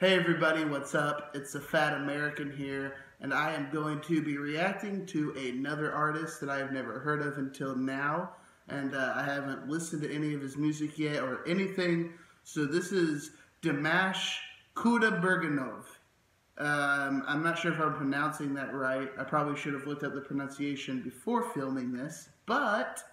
Hey everybody, what's up? It's the Fat American here, and I am going to be reacting to another artist that I have never heard of until now, and I haven't listened to any of his music yet or anything. So this is Dimash Kudaibergenov. I'm not sure if I'm pronouncing that right. I probably should have looked up the pronunciation before filming this, but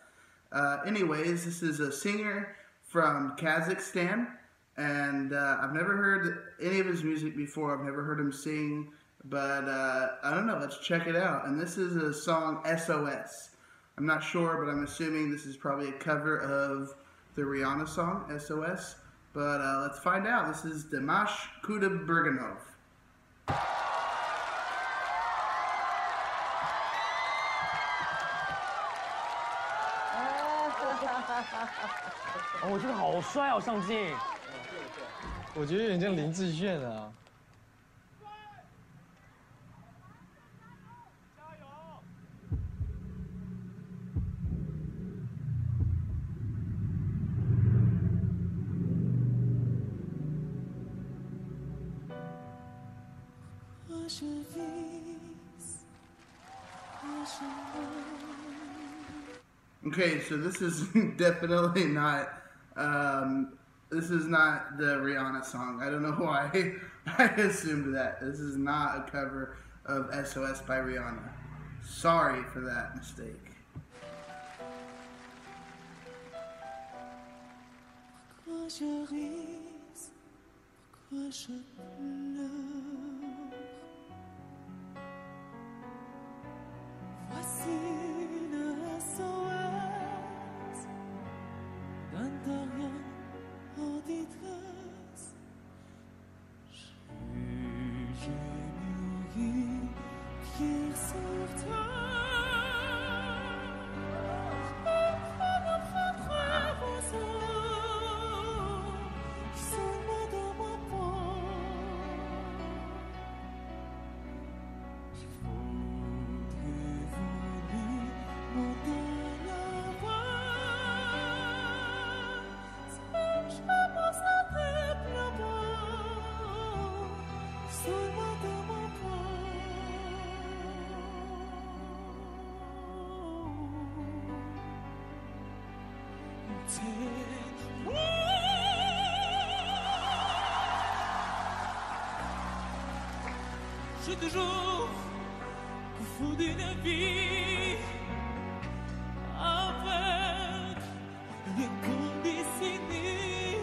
anyways, this is a singer from Kazakhstan. And I've never heard any of his music before. I've never heard him sing, but I don't know. Let's check it out. And this is a song, SOS. I'm not sure, but I'm assuming this is probably a cover of the Rihanna song, SOS. But let's find out. This is Dimash Kudaibergenov. 哦，我觉得好帅哦，上镜。我觉得有点像林志炫啊。加油！Okay, so this is definitely not, this is not the Rihanna song. I don't know why I assumed that. This is not a cover of SOS by Rihanna. Sorry for that mistake. Je toujours au fond d'une vie avec les conditionnés.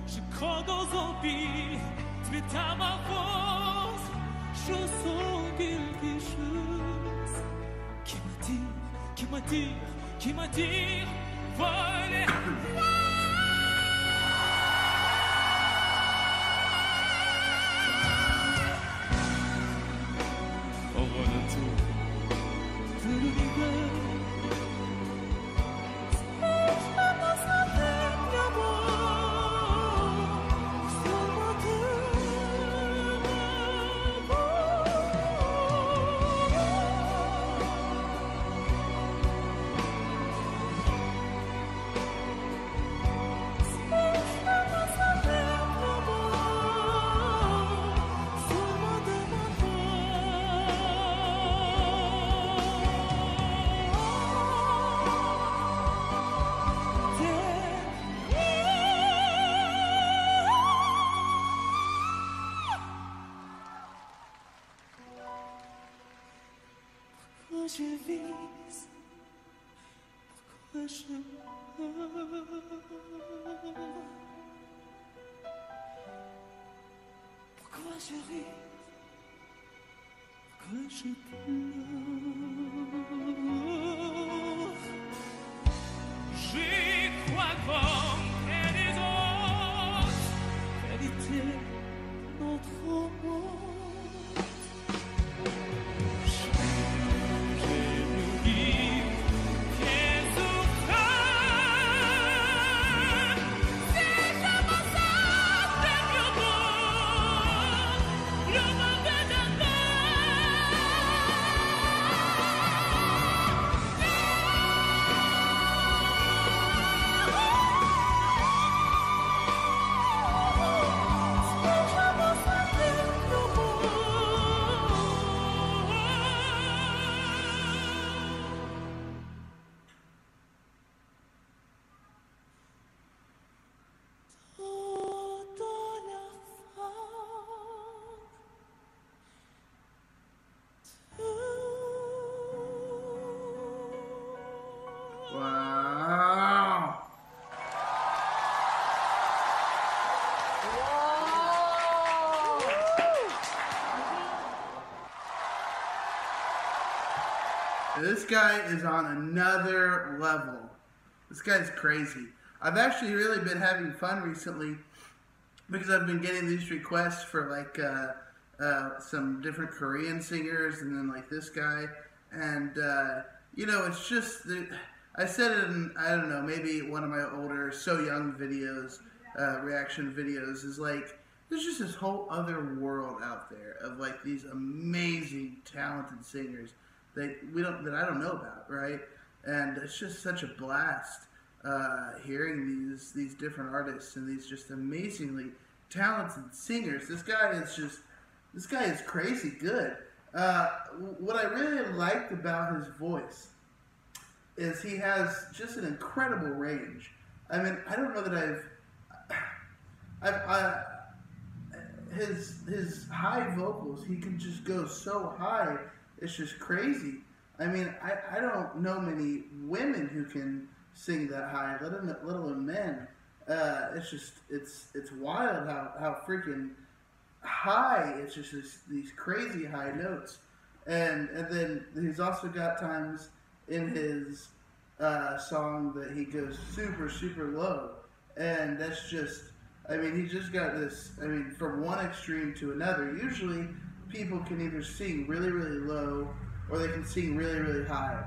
Je crois dans un vie, tu es à ma force. Je sens quelque chose qui m'attire, voilà. Je vise, pourquoi je pourquoi je ris, pourquoi je pleure. J'y crois comme les autres, vérité notre monde. This guy is on another level. This guy's crazy. I've actually really been having fun recently because I've been getting these requests for like some different Korean singers and then like this guy. And, you know, it's just, I said it in, I don't know, maybe one of my older So Young videos, reaction videos, is like, there's just this whole other world out there of like these amazing, talented singers that I don't know about, right? And it's just such a blast hearing these different artists and these just amazingly talented singers. This guy is crazy good. What I really liked about his voice is he has just an incredible range. I mean, I don't know that his high vocals, he can just go so high, it's just crazy. I mean, I don't know many women who can sing that high, let alone men. It's wild how freaking high, it's just these crazy high notes. And then he's also got times in his song that he goes super, super low. And that's just, I mean, he just got this, I mean, from one extreme to another. Usually people can either sing really, really low or they can sing really, really high.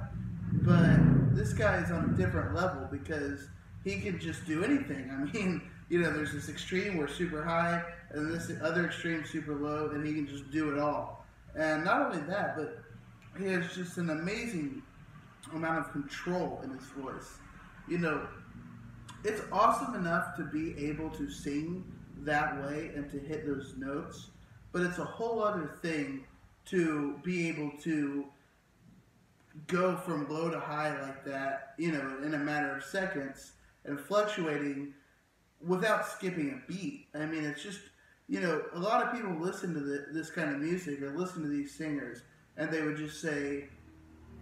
But this guy is on a different level because he can just do anything. I mean, you know, there's this extreme where super high and this other extreme super low, and he can just do it all. And not only that, but he has just an amazing amount of control in his voice. You know, it's awesome enough to be able to sing that way and to hit those notes, but it's a whole other thing to be able to go from low to high like that, you know, in a matter of seconds and fluctuating without skipping a beat. I mean, it's just, you know, a lot of people listen to this kind of music or listen to these singers and they would just say,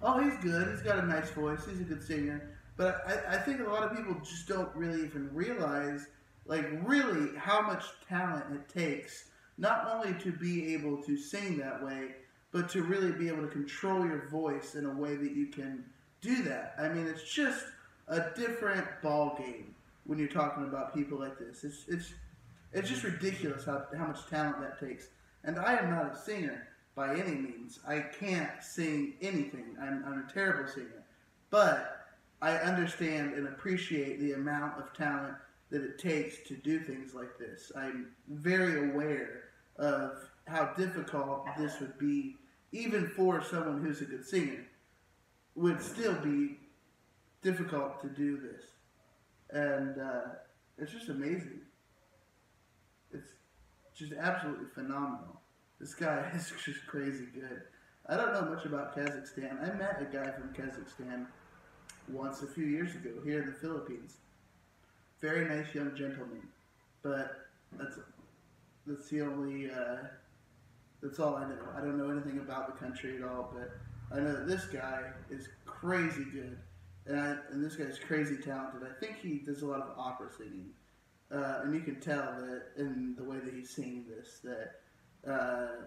oh, he's good, he's got a nice voice, he's a good singer. But I think a lot of people just don't really even realize, like, really how much talent it takes, not only to be able to sing that way, but to really be able to control your voice in a way that you can do that. I mean, it's just a different ball game when you're talking about people like this. It's just ridiculous how much talent that takes. And I am not a singer by any means. I can't sing anything. I'm a terrible singer. But I understand and appreciate the amount of talent that it takes to do things like this. I'm very aware of how difficult this would be, even for someone who's a good singer. Would still be difficult to do this. And it's just amazing. It's just absolutely phenomenal. This guy is just crazy good. I don't know much about Kazakhstan. I met a guy from Kazakhstan once a few years ago here in the Philippines. Very nice young gentleman. But that's the only, that's all I know. I don't know anything about the country at all, but I know that this guy is crazy good. And this guy's crazy talented. I think he does a lot of opera singing. And you can tell that in the way that he's singing this, that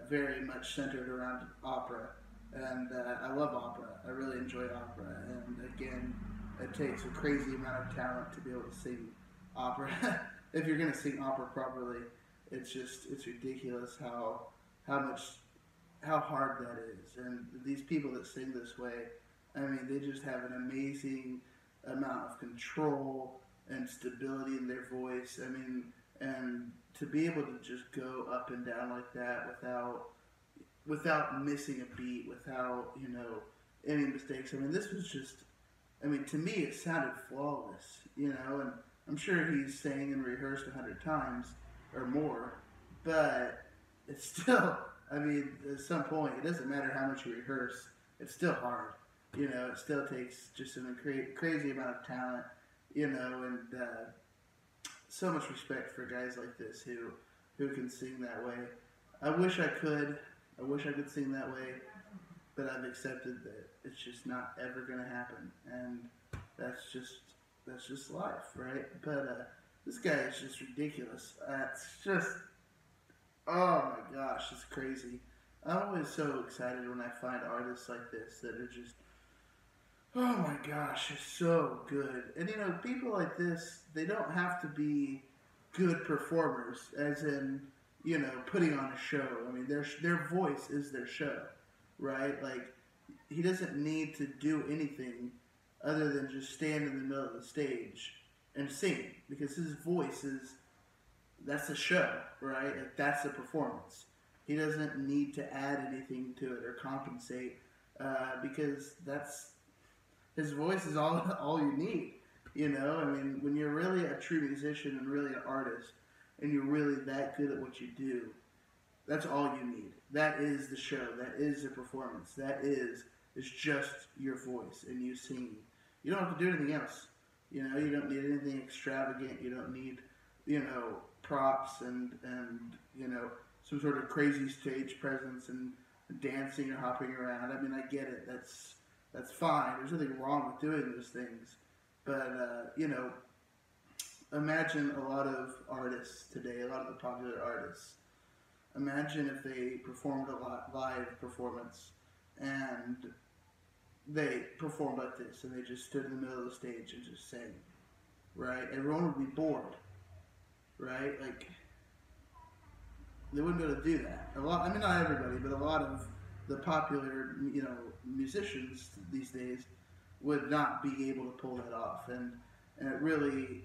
very much centered around opera. And I love opera. I really enjoy opera. And again, it takes a crazy amount of talent to be able to sing opera. If you're going to sing opera properly, it's ridiculous how hard that is. And these people that sing this way, I mean, they just have an amazing amount of control and stability in their voice. I mean, and to be able to just go up and down like that without missing a beat, without, you know, any mistakes. I mean, this was just, I mean, to me, it sounded flawless, you know, and I'm sure he's sang and rehearsed 100 times or more, but it's still, I mean, at some point, it doesn't matter how much you rehearse, it's still hard. You know, it still takes just a crazy amount of talent, you know, and so much respect for guys like this who can sing that way. I wish I could sing that way, but I've accepted that it's just not ever going to happen, and that's just life, right? But this guy is just ridiculous. It's just, oh my gosh, it's crazy. I'm always so excited when I find artists like this that are just Oh my gosh, it's so good. And you know, people like this, they don't have to be good performers, as in, you know, putting on a show. I mean, their voice is their show, right? Like, he doesn't need to do anything other than just stand in the middle of the stage and sing, because his voice is, that's the show, right? Like, that's the performance. He doesn't need to add anything to it or compensate, because that's, his voice is all you need. You know, I mean, when you're really a true musician and really an artist, and you're really that good at what you do, that's all you need. That is the show. That is the performance. That is just your voice and you singing. You don't have to do anything else. You know, you don't need anything extravagant. You don't need, you know, props and you know, some sort of crazy stage presence and dancing or hopping around. I mean, I get it. That's fine. There's nothing wrong with doing those things. But, you know, imagine a lot of artists today, a lot of the popular artists. Imagine if they performed a live performance and they performed like this and they just stood in the middle of the stage and just sang, right? Everyone would be bored, right? Like, they wouldn't be able to do that. I mean, not everybody, but a lot of the popular, you know, musicians these days would not be able to pull that off. And it really,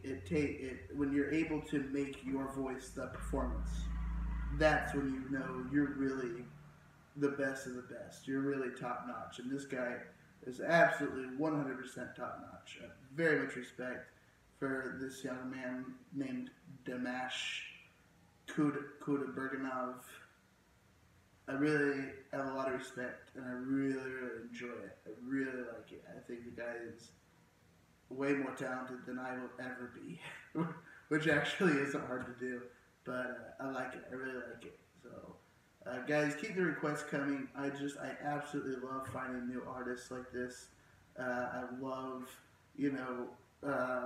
when you're able to make your voice the performance, that's when you know you're really the best of the best. You're really top notch. And this guy is absolutely 100% top notch. Very much respect for this young man named Dimash Kudaibergenov. I really have a lot of respect, and I really, really enjoy it. I really like it. I think the guy is way more talented than I will ever be, which actually isn't hard to do, but I like it. I really like it. So, guys, keep the requests coming. I absolutely love finding new artists like this. I love, you know,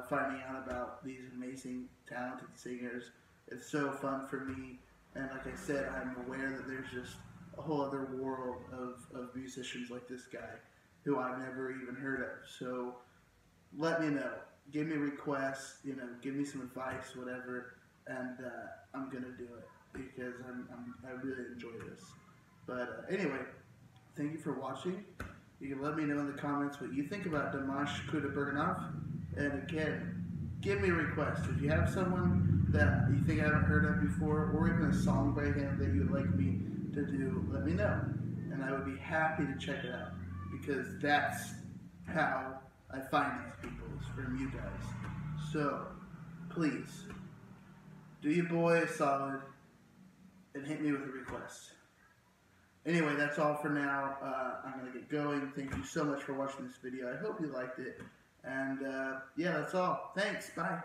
finding out about these amazing, talented singers. It's so fun for me, and like I said, I'm aware that there's just a whole other world of musicians like this guy who I've never even heard of. So let me know. Give me requests, you know, give me some advice, whatever, and I'm going to do it because I really enjoy this. But anyway, thank you for watching. You can let me know in the comments what you think about Dimash Kudaibergenov. And again, give me a request. If you have someone that you think I haven't heard of before, or even a song by him that you would like me to do, let me know. And I would be happy to check it out, because that's how I find these people, is from you guys. So, please, do your boy a solid and hit me with a request. Anyway, that's all for now. I'm going to get going. Thank you so much for watching this video. I hope you liked it. And, yeah, that's all. Thanks. Bye.